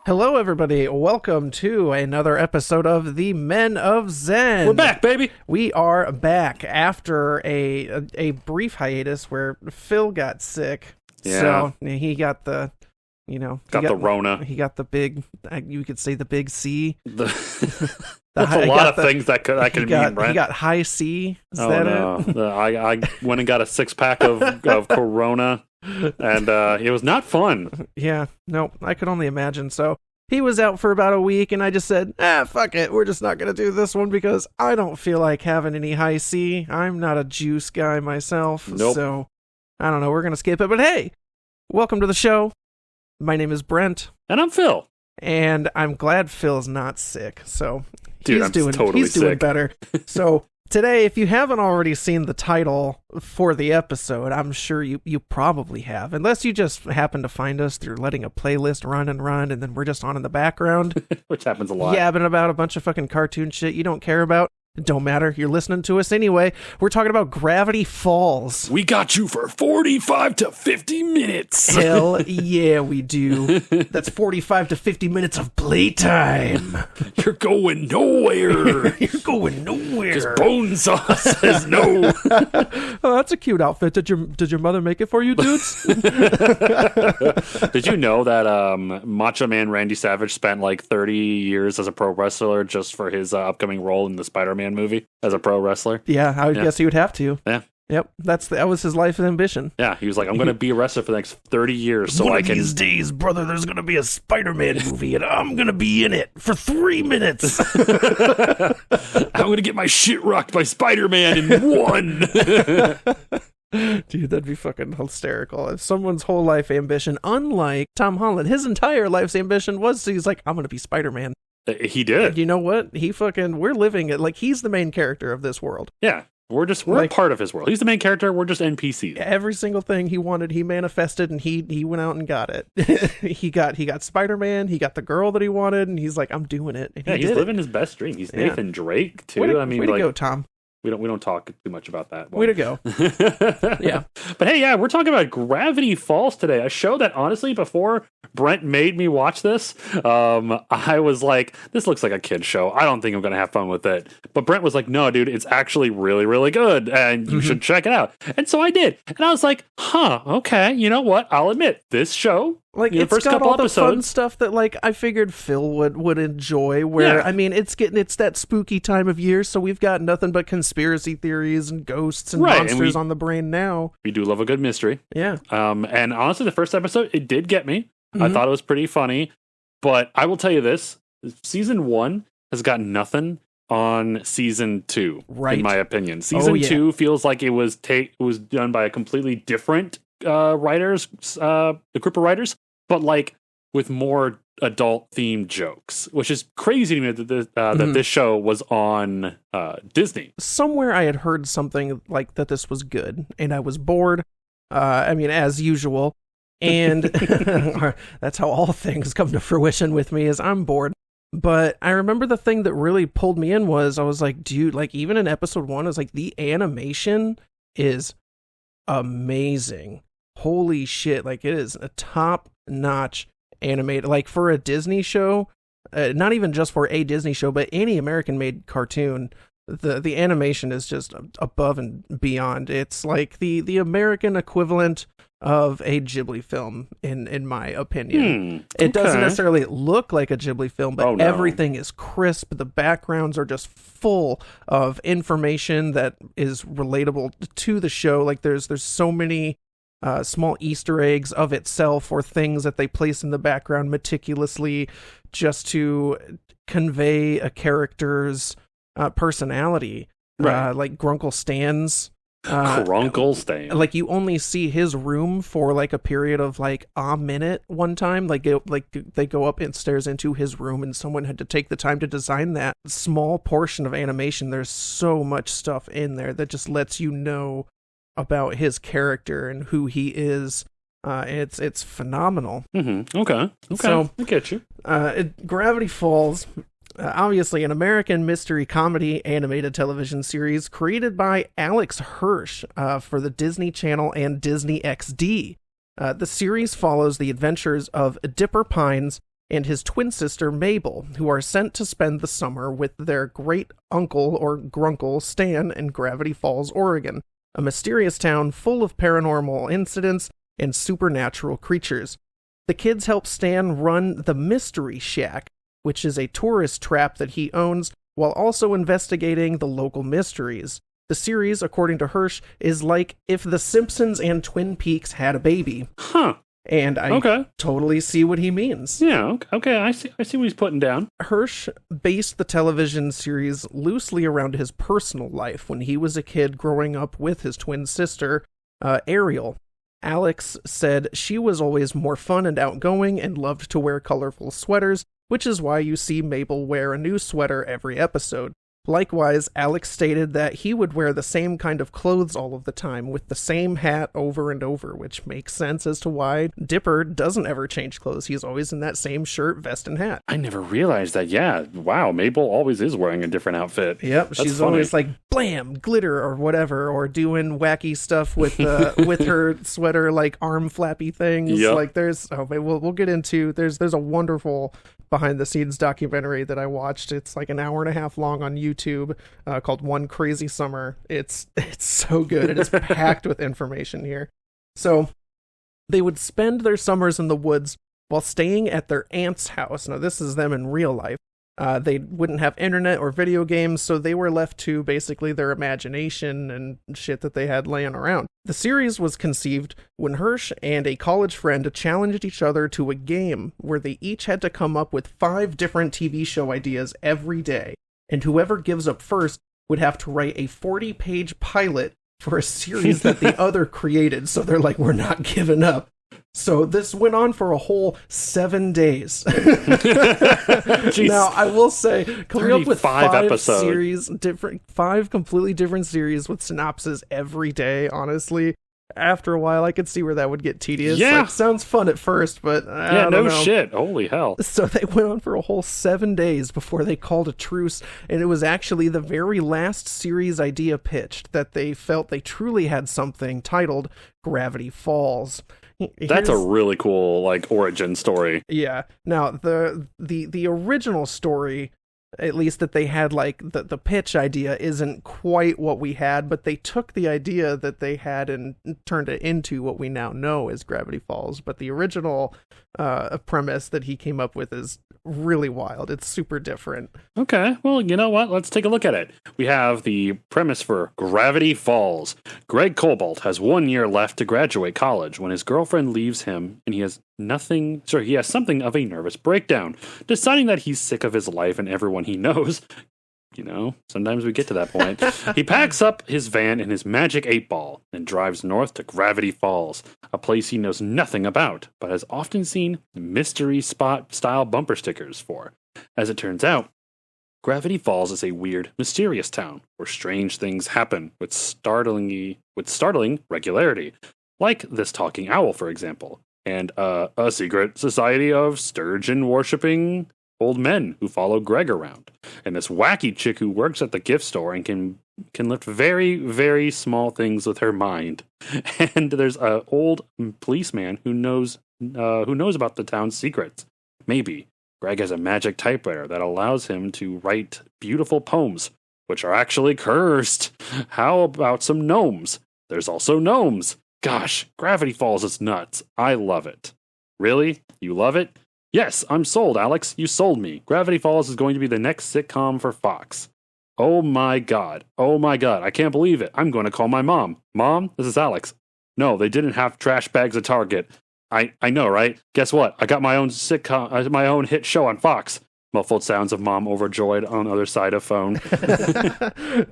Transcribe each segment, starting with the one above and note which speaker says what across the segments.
Speaker 1: Hello, everybody. Welcome to another episode of the Men of Zen.
Speaker 2: We're back, baby.
Speaker 1: We are back after a brief hiatus where Phil got sick.
Speaker 2: Yeah.
Speaker 1: So he got the,
Speaker 2: the Rona.
Speaker 1: He got the big, you could say the big C.
Speaker 2: That's a lot of things that could mean, Brent.
Speaker 1: He got high C. Is
Speaker 2: oh,
Speaker 1: that
Speaker 2: no.
Speaker 1: it?
Speaker 2: I went and got a 6-pack of Corona, and it was not fun.
Speaker 1: Yeah, no, I could only imagine. So he was out for about a week, and I just said, fuck it. We're just not going to do this one because I don't feel like having any high C. I'm not a juice guy myself.
Speaker 2: Nope.
Speaker 1: So I don't know. We're going to skip it. But hey, welcome to the show. My name is Brent.
Speaker 2: And I'm Phil.
Speaker 1: And I'm glad Phil's not sick. So
Speaker 2: Dude,
Speaker 1: he's doing
Speaker 2: sick.
Speaker 1: better. So today, if you haven't already seen the title for the episode, I'm sure you probably have, unless you just happen to find us through letting a playlist run, and then we're just on in the background.
Speaker 2: Which happens a lot.
Speaker 1: Yabbing about a bunch of fucking cartoon shit you don't care about. It don't matter. You're listening to us anyway. We're talking about Gravity Falls.
Speaker 2: We got you for 45 to 50 minutes.
Speaker 1: Hell yeah, we do. That's 45 to 50 minutes of playtime.
Speaker 2: You're going nowhere.
Speaker 1: You're going nowhere.
Speaker 2: Because Bone Sauce says no.
Speaker 1: Oh, that's a cute outfit. Did your mother make it for you, dudes?
Speaker 2: Did you know that Macho Man Randy Savage spent like 30 years as a pro wrestler just for his upcoming role in the Spiderman movie as a pro wrestler?
Speaker 1: Yeah, I would guess he would have to.
Speaker 2: Yeah.
Speaker 1: Yep, that was his life ambition.
Speaker 2: Yeah, he was like, I'm going to be a wrestler for the next 30 years so
Speaker 1: One
Speaker 2: I
Speaker 1: of
Speaker 2: can...
Speaker 1: these days, brother, there's going to be a Spider-Man movie, and I'm going to be in it for 3 minutes.
Speaker 2: I'm going to get my shit rocked by Spider-Man in one.
Speaker 1: Dude, that'd be fucking hysterical. If someone's whole life ambition, unlike Tom Holland, his entire life's ambition was, he's like, I'm going to be Spider-Man.
Speaker 2: He did.
Speaker 1: And you know what? We're living it. Like, he's the main character of this world.
Speaker 2: Yeah. We're like, a part of his world. He's the main character. We're just NPCs.
Speaker 1: Every single thing he wanted, he manifested, and he went out and got it. he got Spider-Man. He got the girl that he wanted, and he's like, I'm doing it. And
Speaker 2: he's living his best dream. He's Nathan Drake too.
Speaker 1: Way to go, Tom.
Speaker 2: We don't talk too much about that one.
Speaker 1: Way to go. Yeah.
Speaker 2: But hey, yeah, we're talking about Gravity Falls today, a show that honestly, before Brent made me watch this, I was like, this looks like a kid's show. I don't think I'm going to have fun with it. But Brent was like, no, dude, it's actually really, really good, and you should check it out. And so I did. And I was like, okay, you know what? I'll admit, this show,
Speaker 1: like,
Speaker 2: the
Speaker 1: it's
Speaker 2: first
Speaker 1: got
Speaker 2: couple
Speaker 1: all the
Speaker 2: episodes,
Speaker 1: fun stuff that, like, I figured Phil would enjoy, where,
Speaker 2: yeah.
Speaker 1: I mean, it's that spooky time of year, so we've got nothing but conspiracy theories and ghosts and monsters on the brain now.
Speaker 2: We do love a good mystery.
Speaker 1: Yeah.
Speaker 2: And honestly, the first episode, it did get me. I thought it was pretty funny, but I will tell you this, season 1 has got nothing on season 2,
Speaker 1: right,
Speaker 2: in my opinion. Season 2 feels like it was done by a completely different writers, a group of writers, but like with more adult themed jokes, which is crazy to me that this show was on Disney.
Speaker 1: Somewhere I had heard something like that this was good, and I was bored. I mean, as usual. And that's how all things come to fruition with me, is I'm bored. But I remember the thing that really pulled me in was, I was like, dude, like, even in episode 1, I was like, the animation is amazing. Holy shit. Like, it is a top-notch animated, like, for a Disney show, not even just for a Disney show, but any American-made cartoon, the animation is just above and beyond. It's like the American equivalent of a Ghibli film, in my opinion. It doesn't necessarily look like a Ghibli film, but everything is crisp. The backgrounds are just full of information that is relatable to the show. Like, there's so many small Easter eggs of itself, or things that they place in the background meticulously just to convey a character's personality. Right. Like Grunkle Stan's
Speaker 2: Grunkle Stan.
Speaker 1: Like, you only see his room for like a period of like a minute one time. Like they go up stairs into his room, and someone had to take the time to design that small portion of animation. There's so much stuff in there that just lets you know about his character and who he is. It's phenomenal.
Speaker 2: Okay,
Speaker 1: So,
Speaker 2: I get you.
Speaker 1: Gravity Falls, obviously an American mystery comedy animated television series created by Alex Hersch for the Disney Channel and Disney XD. The series follows the adventures of Dipper Pines and his twin sister Mabel, who are sent to spend the summer with their great uncle, or Grunkle Stan, in Gravity Falls, Oregon, a mysterious town full of paranormal incidents and supernatural creatures. The kids help Stan run the Mystery Shack, which is a tourist trap that he owns, while also investigating the local mysteries. The series, according to Hersch, is like if The Simpsons and Twin Peaks had a baby.
Speaker 2: Huh.
Speaker 1: And I totally see what he means.
Speaker 2: Yeah, okay, I see what he's putting down.
Speaker 1: Hersch based the television series loosely around his personal life when he was a kid growing up with his twin sister, Ariel. Alex said she was always more fun and outgoing and loved to wear colorful sweaters, which is why you see Mabel wear a new sweater every episode. Likewise, Alex stated that he would wear the same kind of clothes all of the time, with the same hat over and over, which makes sense as to why Dipper doesn't ever change clothes. He's always in that same shirt, vest, and hat.
Speaker 2: I never realized that. Yeah, wow, Mabel always is wearing a different outfit.
Speaker 1: Yep,
Speaker 2: That's
Speaker 1: she's
Speaker 2: funny.
Speaker 1: always like, blam, glitter, or whatever, or doing wacky stuff with with her sweater, like arm flappy things.
Speaker 2: Yep.
Speaker 1: Like we'll get into, there's a wonderful behind the scenes documentary that I watched. It's like an hour and a half long on YouTube, called One Crazy Summer. It's so good. It is packed with information here. So they would spend their summers in the woods while staying at their aunt's house. Now, this is them in real life. They wouldn't have internet or video games, so they were left to basically their imagination and shit that they had laying around. The series was conceived when Hersch and a college friend challenged each other to a game where they each had to come up with 5 different TV show ideas every day, and whoever gives up first would have to write a 40-page pilot for a series that the other created. So they're like, we're not giving up. So this went on for a whole 7 days. Now, I will say, coming up with 5 episodes, 5 completely different series with synopsis every day, honestly, after a while, I could see where that would get tedious.
Speaker 2: Yeah.
Speaker 1: Like, sounds fun at first, but I don't know.
Speaker 2: Shit. Holy hell.
Speaker 1: So they went on for a whole 7 days before they called a truce, and it was actually the very last series idea pitched that they felt they truly had something titled Gravity Falls.
Speaker 2: That's a really cool, like, origin story.
Speaker 1: Yeah. Now, the original story, at least that they had, like, the pitch idea isn't quite what we had, but they took the idea that they had and turned it into what we now know as Gravity Falls. But the original premise that he came up with is really wild. It's super different.
Speaker 2: Okay, well, you know what? Let's take a look at it. We have the premise for Gravity Falls. Greg Cobalt has 1 year left to graduate college when his girlfriend leaves him, and he has something of a nervous breakdown, deciding that he's sick of his life and everyone he knows. You know, sometimes we get to that point. He packs up his van and his magic 8-ball and drives north to Gravity Falls, a place he knows nothing about, but has often seen mystery spot-style bumper stickers for. As it turns out, Gravity Falls is a weird, mysterious town where strange things happen with startling regularity, like this talking owl, for example, and a secret society of sturgeon-worshipping old men who follow Greg around, and this wacky chick who works at the gift store and can lift very, very small things with her mind. And there's an old policeman who knows about the town's secrets. Maybe Greg has a magic typewriter that allows him to write beautiful poems, which are actually cursed. How about some gnomes? There's also gnomes. Gosh, Gravity Falls is nuts. I love it. Really? You love it? Yes, I'm sold, Alex. You sold me. Gravity Falls is going to be the next sitcom for Fox. Oh my god. I can't believe it. I'm going to call my mom. Mom, this is Alex. No, they didn't have trash bags at Target. I know, right? Guess what? I got my own sitcom, my own hit show on Fox. muffled sounds of mom overjoyed on the other side of phone.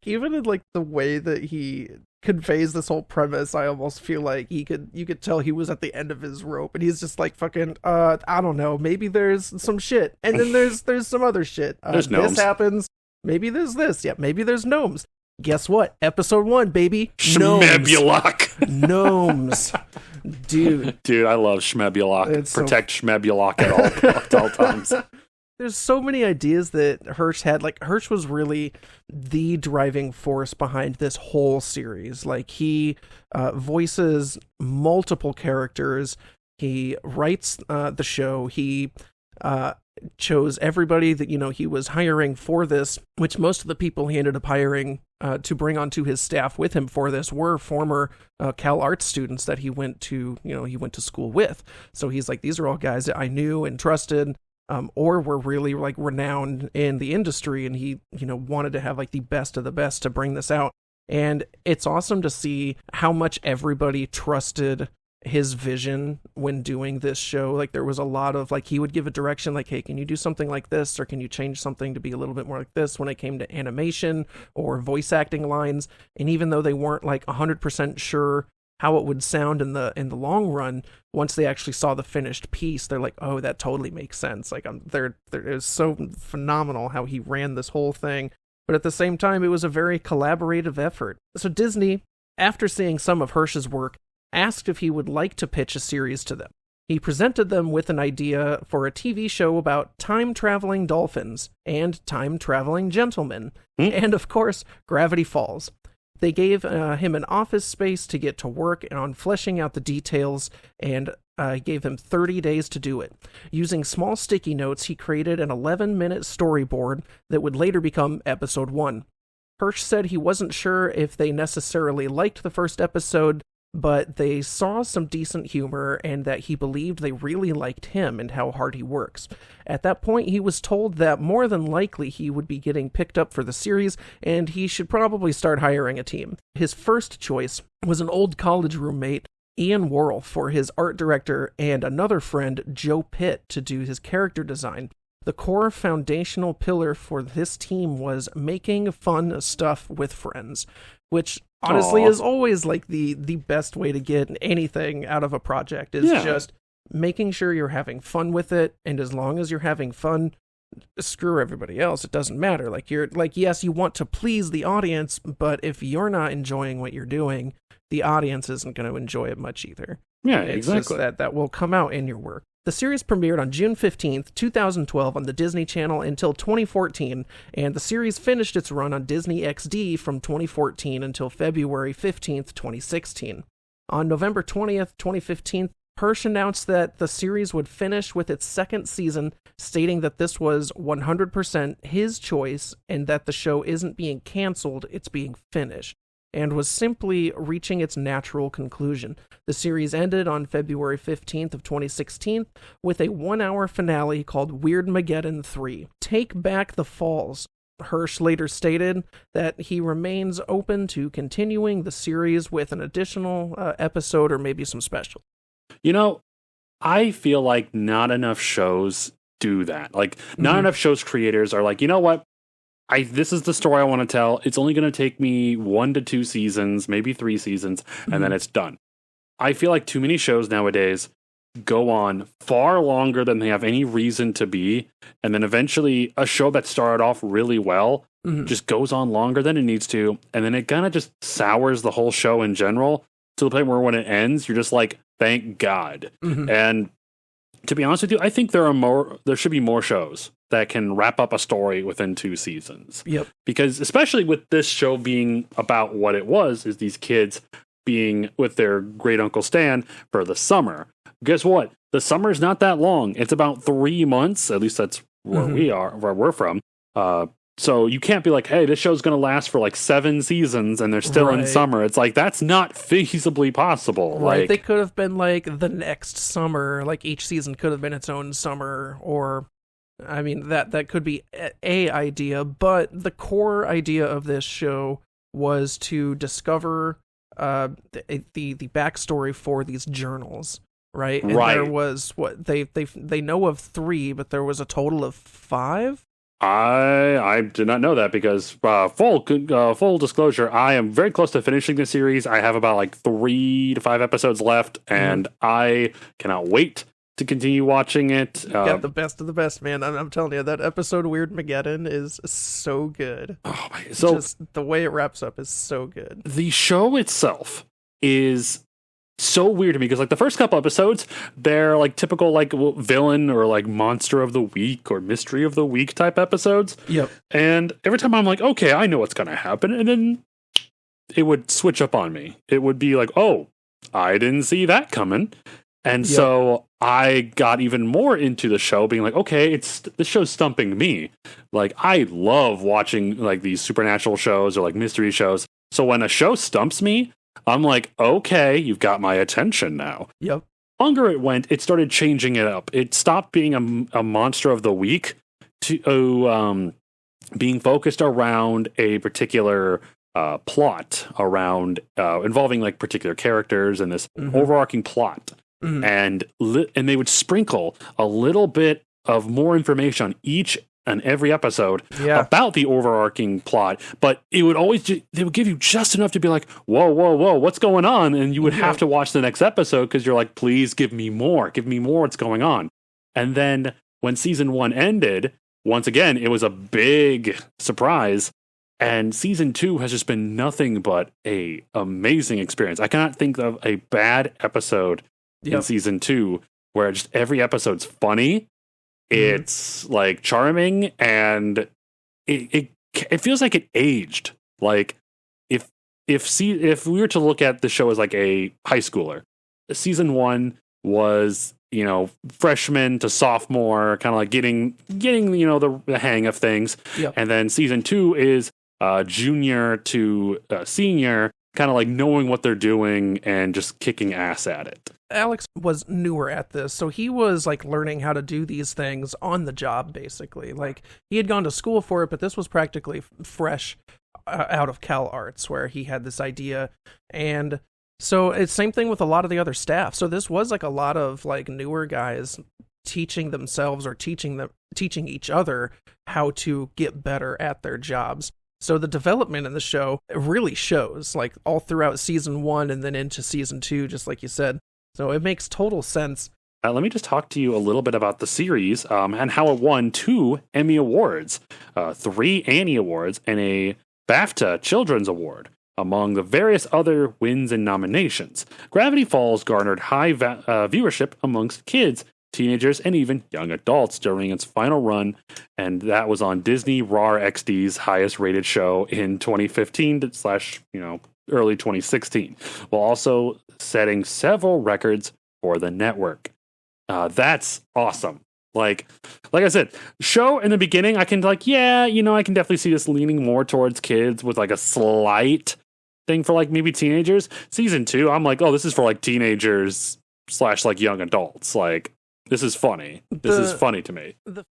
Speaker 1: Even in like the way that he conveys this whole premise, I almost feel like you could tell he was at the end of his rope, and he's just like fucking I don't know, maybe there's some shit, and then there's some other shit.
Speaker 2: There's gnomes.
Speaker 1: This happens, maybe there's this, yeah, maybe there's gnomes. Guess what? Episode 1, baby.
Speaker 2: Schmebulok.
Speaker 1: Gnomes. Dude,
Speaker 2: I love Schmebulok. Protect Schmebulok at all times.
Speaker 1: There's so many ideas that Hersch had. Like, Hersch was really the driving force behind this whole series. Like, he voices multiple characters. He writes the show. He chose everybody that, he was hiring for this, which most of the people he ended up hiring to bring onto his staff with him for this were former Cal Arts students that he went to school with. So he's like, these are all guys that I knew and trusted. Or were really like renowned in the industry, and he, wanted to have like the best of the best to bring this out. And it's awesome to see how much everybody trusted his vision when doing this show. Like, there was a lot of like, he would give a direction like, hey, can you do something like this, or can you change something to be a little bit more like this when it came to animation or voice acting lines. And even though they weren't like 100% sure how it would sound in the long run, once they actually saw the finished piece, they're like, oh, that totally makes sense. Like, it was so phenomenal how he ran this whole thing. But at the same time, it was a very collaborative effort. So Disney, after seeing some of Hersch's work, asked if he would like to pitch a series to them. He presented them with an idea for a TV show about time-traveling dolphins and time-traveling gentlemen, and of course, Gravity Falls. They gave him an office space to get to work on fleshing out the details, and gave him 30 days to do it. Using small sticky notes, he created an 11-minute storyboard that would later become episode 1. Hersch said he wasn't sure if they necessarily liked the first episode, but they saw some decent humor and that he believed they really liked him and how hard he works. At that point, he was told that more than likely he would be getting picked up for the series and he should probably start hiring a team. His first choice was an old college roommate, Ian Worrell, for his art director, and another friend, Joe Pitt, to do his character design. The core foundational pillar for this team was making fun stuff with friends, which honestly is always like the best way to get anything out of a project, is just making sure you're having fun with it. And as long as you're having fun, screw everybody else. It doesn't matter. Like, you're like, yes, you want to please the audience, but if you're not enjoying what you're doing, the audience isn't going to enjoy it much either.
Speaker 2: Yeah,
Speaker 1: it's
Speaker 2: exactly.
Speaker 1: Just that will come out in your work. The series premiered on June 15th, 2012 on the Disney Channel until 2014, and the series finished its run on Disney XD from 2014 until February 15th, 2016. On November 20th, 2015, Hersch announced that the series would finish with its second season, stating that this was 100% his choice and that the show isn't being canceled, it's being finished, and was simply reaching its natural conclusion. The series ended on February 15th of 2016 with a 1-hour finale called Weirdmageddon 3. Take Back the Falls. Hersch later stated that he remains open to continuing the series with an additional episode or maybe some special.
Speaker 2: I feel like not enough shows do that. Like, not enough shows creators are like, you know what? This is the story I want to tell. It's only going to take me 1 to 2 seasons, maybe 3 seasons, and then it's done. I feel like too many shows nowadays go on far longer than they have any reason to be, and then eventually a show that started off really well just goes on longer than it needs to, and then it kind of just sours the whole show in general to the point where when it ends, you're just like, thank God. And to be honest with you, I think there should be more shows that can wrap up a story within 2 seasons.
Speaker 1: Yep.
Speaker 2: Because especially with this show being about what it was, is these kids being with their great Uncle Stan for the summer. Guess what? The summer's not that long. It's about 3 months. At least that's where where we're from. So you can't be like, hey, this show's going to last for like 7 seasons and they're still in summer. It's like, that's not feasibly possible.
Speaker 1: Right.
Speaker 2: Like,
Speaker 1: they could have been like the next summer, like each season could have been its own summer, or I mean, that could be a idea, but the core idea of this show was to discover the backstory for these journals. right? And there was what they know of 3, but there was a total of 5.
Speaker 2: I did not know that because full disclosure, I am very close to finishing the series. I have about like 3 to 5 episodes left, and I cannot wait to continue watching it.
Speaker 1: Got the best of the best, man. I'm telling you, that episode Weirdmageddon is so good.
Speaker 2: Oh my! So
Speaker 1: just the way it wraps up is so good.
Speaker 2: The show itself is so weird to me because like the first couple episodes, they're like typical like villain or like monster of the week or mystery of the week type episodes.
Speaker 1: Yep.
Speaker 2: And every time I'm like, okay, I know what's gonna happen, and then it would switch up on me. It would be like, oh, I didn't see that coming. And so I got even more into the show, being like, okay, this show's stumping me. Like, I love watching like these supernatural shows or like mystery shows. So when a show stumps me, I'm like, okay, you've got my attention now.
Speaker 1: Yep.
Speaker 2: Longer it went, it started changing it up. It stopped being a monster of the week to being focused around a particular plot around involving like particular characters and this overarching plot. And they would sprinkle a little bit of more information on each and every episode about the overarching plot, but it would always they would give you just enough to be like, whoa, what's going on? And you would have to watch the next episode because you're like, please give me more what's going on. And then when season 1 ended, once again, it was a big surprise. And season 2 has just been nothing but a amazing experience. I cannot think of a bad episode in season 2 where just every episode's funny. It's like charming, and it feels like it aged. Like if we were to look at the show as like a high schooler, season 1 was, you know, freshman to sophomore, kind of like getting you know the hang of things, and then season 2 is junior to senior, kind of like knowing what they're doing and just kicking ass at it.
Speaker 1: Alex was newer at this, so he was like learning how to do these things on the job, basically. Like, he had gone to school for it, but this was practically fresh out of Cal Arts, where he had this idea. And so it's same thing with a lot of the other staff. So this was like a lot of like newer guys teaching themselves or teaching each other how to get better at their jobs. So the development in the show really shows, like all throughout season 1 and then into season 2, just like you said. So it makes total sense.
Speaker 2: Let me just talk to you a little bit about the series and how it won 2 Emmy Awards, 3 Annie Awards, and a BAFTA Children's Award, among the various other wins and nominations. Gravity Falls garnered high viewership amongst kids, teenagers, and even young adults during its final run, and that was on Disney Raw XD's highest rated show in 2015 / early 2016, while also setting several records for the network. That's awesome. Like I said, show in the beginning, I can I can definitely see this leaning more towards kids with like a slight thing for like maybe teenagers. Season 2, I'm like, oh, this is for like teenagers / like young adults. Like, this is funny. This is funny to me.
Speaker 1: The